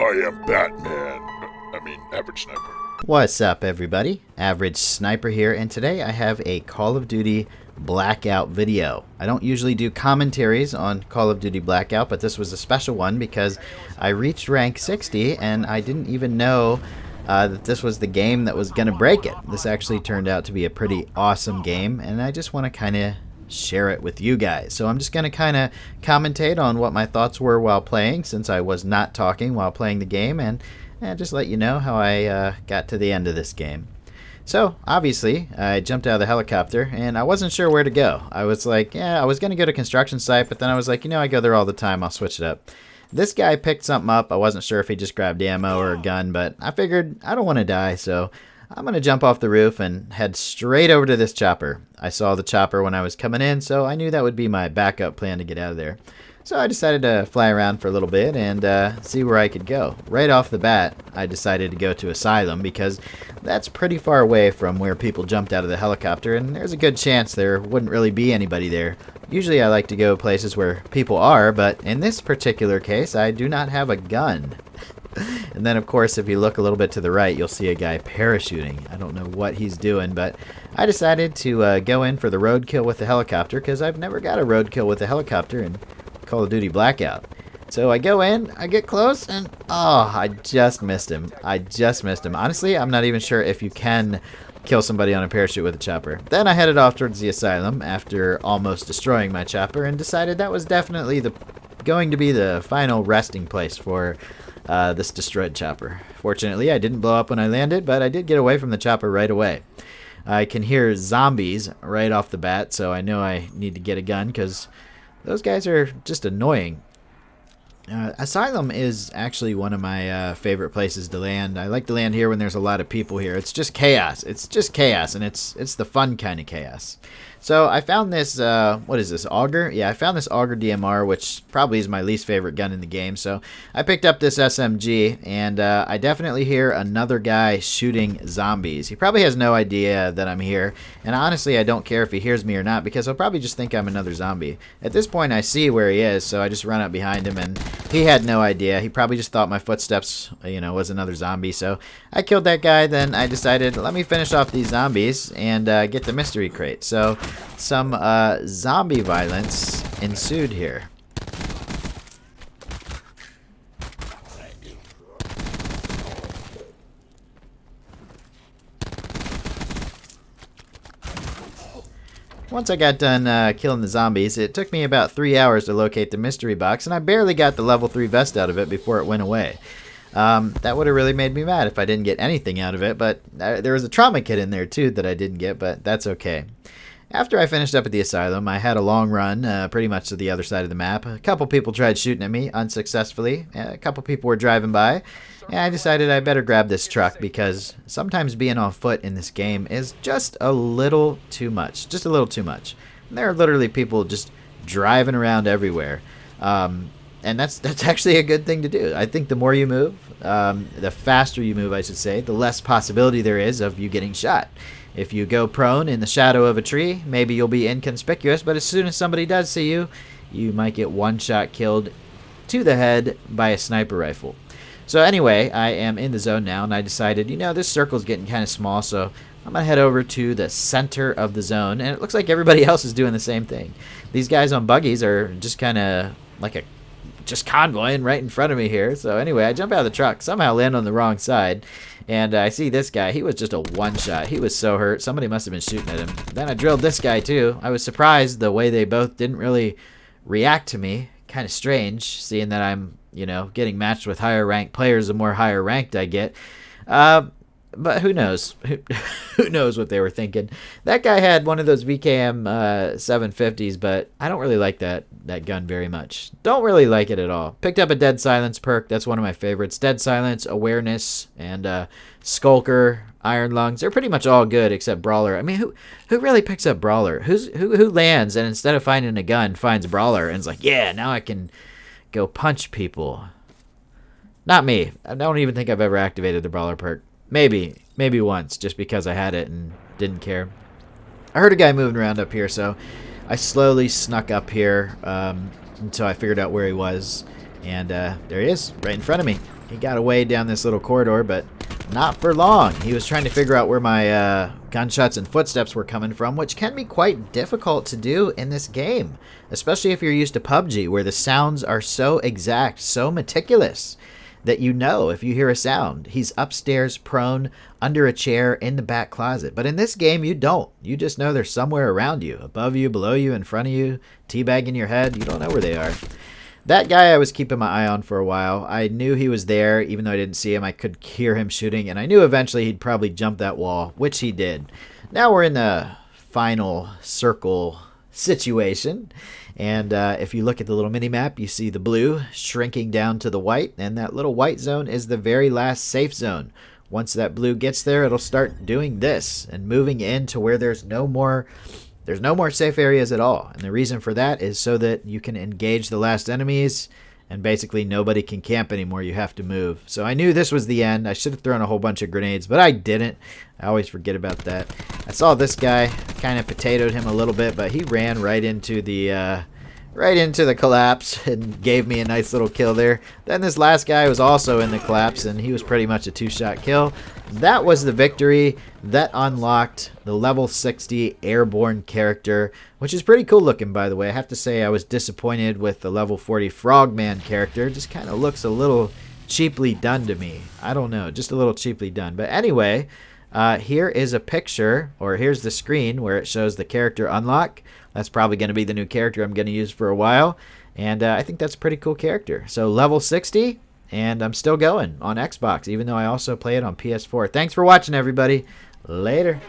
I am Batman. Average Sniper. What's up, everybody? Average Sniper here, and today I have a Call of Duty Blackout video. I don't usually do commentaries on Call of Duty Blackout, but this was a special one because I reached rank 60 and I didn't even know that this was the game that was going to break it. This actually turned out to be a pretty awesome game, and I just want to kind of share it with you guys. So I'm just going to kind of commentate on what my thoughts were while playing, since I was not talking while playing the game, and just let you know how I got to the end of this game. So obviously I jumped out of the helicopter and I wasn't sure where to go. I was like, I was going to go to construction site, but then I was like, I go there all the time, I'll switch it up. This guy picked something up. I wasn't sure if he just grabbed ammo or a gun, but I figured I don't want to die, so I'm going to jump off the roof and head straight over to this chopper. I saw the chopper when I was coming in, so I knew that would be my backup plan to get out of there. So I decided to fly around for a little bit and see where I could go. Right off the bat, I decided to go to Asylum because that's pretty far away from where people jumped out of the helicopter, and there's a good chance there wouldn't really be anybody there. Usually I like to go places where people are, but in this particular case, I do not have a gun. And then, of course, if you look a little bit to the right, you'll see a guy parachuting. I don't know what he's doing, but I decided to go in for the roadkill with the helicopter because I've never got a roadkill with a helicopter in Call of Duty Blackout. So I go in, I get close, and I just missed him. Honestly, I'm not even sure if you can kill somebody on a parachute with a chopper. Then I headed off towards the Asylum after almost destroying my chopper and decided that was definitely going to be the final resting place for this destroyed chopper. Fortunately, I didn't blow up when I landed, but I did get away from the chopper right away. I can hear zombies right off the bat, so I know I need to get a gun because those guys are just annoying. Asylum is actually one of my favorite places to land. I like to land here when there's a lot of people here. It's just chaos. It's just chaos, and it's the fun kind of chaos. So I found this, what is this, Auger? Yeah, I found this Auger DMR, which probably is my least favorite gun in the game. So I picked up this SMG, and I definitely hear another guy shooting zombies. He probably has no idea that I'm here, and honestly, I don't care if he hears me or not, because he'll probably just think I'm another zombie. At this point, I see where he is, so I just run up behind him, and he had no idea. He probably just thought my footsteps, was another zombie. So I killed that guy, then I decided, let me finish off these zombies and get the mystery crate. So some zombie violence ensued here. Once I got done killing the zombies, it took me about 3 hours to locate the mystery box, and I barely got the level 3 vest out of it before it went away. That would have really made me mad if I didn't get anything out of it, but there was a trauma kit in there too that I didn't get, but that's okay. After I finished up at the Asylum, I had a long run pretty much to the other side of the map. A couple people tried shooting at me unsuccessfully. A couple people were driving by, and I decided I better grab this truck because sometimes being on foot in this game is just a little too much. Just a little too much. And there are literally people just driving around everywhere. And that's actually a good thing to do. I think the more you move, the faster you move, I should say, the less possibility there is of you getting shot. If you go prone in the shadow of a tree, maybe you'll be inconspicuous, but as soon as somebody does see you, you might get one shot killed to the head by a sniper rifle. So anyway, I am in the zone now, and I decided, this circle's getting kind of small, so I'm going to head over to the center of the zone, and it looks like everybody else is doing the same thing. These guys on buggies are just kind of like just convoying right in front of me here. So anyway, I jump out of the truck, somehow land on the wrong side, and I see this guy. He was just a one-shot. He was so hurt. Somebody must have been shooting at him. Then I drilled this guy too. I was surprised the way they both didn't really react to me. Kind of strange, seeing that I'm, getting matched with higher ranked players the more higher ranked I get. But who knows? Who knows what they were thinking? That guy had one of those VKM 750s, but I don't really like that gun very much. Don't really like it at all. Picked up a Dead Silence perk. That's one of my favorites. Dead Silence, Awareness, and Skulker, Iron Lungs. They're pretty much all good except Brawler. I mean, who really picks up Brawler? Who lands and instead of finding a gun finds Brawler and is like, yeah, now I can go punch people? Not me. I don't even think I've ever activated the Brawler perk. Maybe once, just because I had it and didn't care. I heard a guy moving around up here, so I slowly snuck up here until I figured out where he was. And there he is, right in front of me. he got away down this little corridor, but not for long. He was trying to figure out where my gunshots and footsteps were coming from, which can be quite difficult to do in this game, especially if you're used to PUBG, where the sounds are so exact, so meticulous, that you know if you hear a sound, he's upstairs, prone, under a chair, in the back closet. But in this game, you don't. You just know they're somewhere around you, above you, below you, in front of you, teabagging your head. You don't know where they are. That guy I was keeping my eye on for a while. I knew he was there, even though I didn't see him. I could hear him shooting, and I knew eventually he'd probably jump that wall, which he did. Now we're in the final circle situation, and if you look at the little mini-map, you see the blue shrinking down to the white, and that little white zone is the very last safe zone. Once that blue gets there, it'll start doing this and moving into where there's no more safe areas at all. And the reason for that is so that you can engage the last enemies and basically nobody can camp anymore. You have to move. So I knew this was the end. I should have thrown a whole bunch of grenades, but I didn't. I always forget about that. I saw this guy, kind of potatoed him a little bit, but he ran right into the collapse and gave me a nice little kill there. Then this last guy was also in the collapse, and he was pretty much a two-shot kill. That was the victory that unlocked the level 60 Airborne character, which is pretty cool looking, by the way. I have to say I was disappointed with the level 40 Frogman character. It just kind of looks a little cheaply done to me. I don't know, just a little cheaply done. But anyway, here is a picture, or here's the screen where it shows the character unlock. That's probably going to be the new character I'm going to use for a while. And I think that's a pretty cool character. So level 60, and I'm still going on Xbox, even though I also play it on PS4. Thanks for watching, everybody. Later.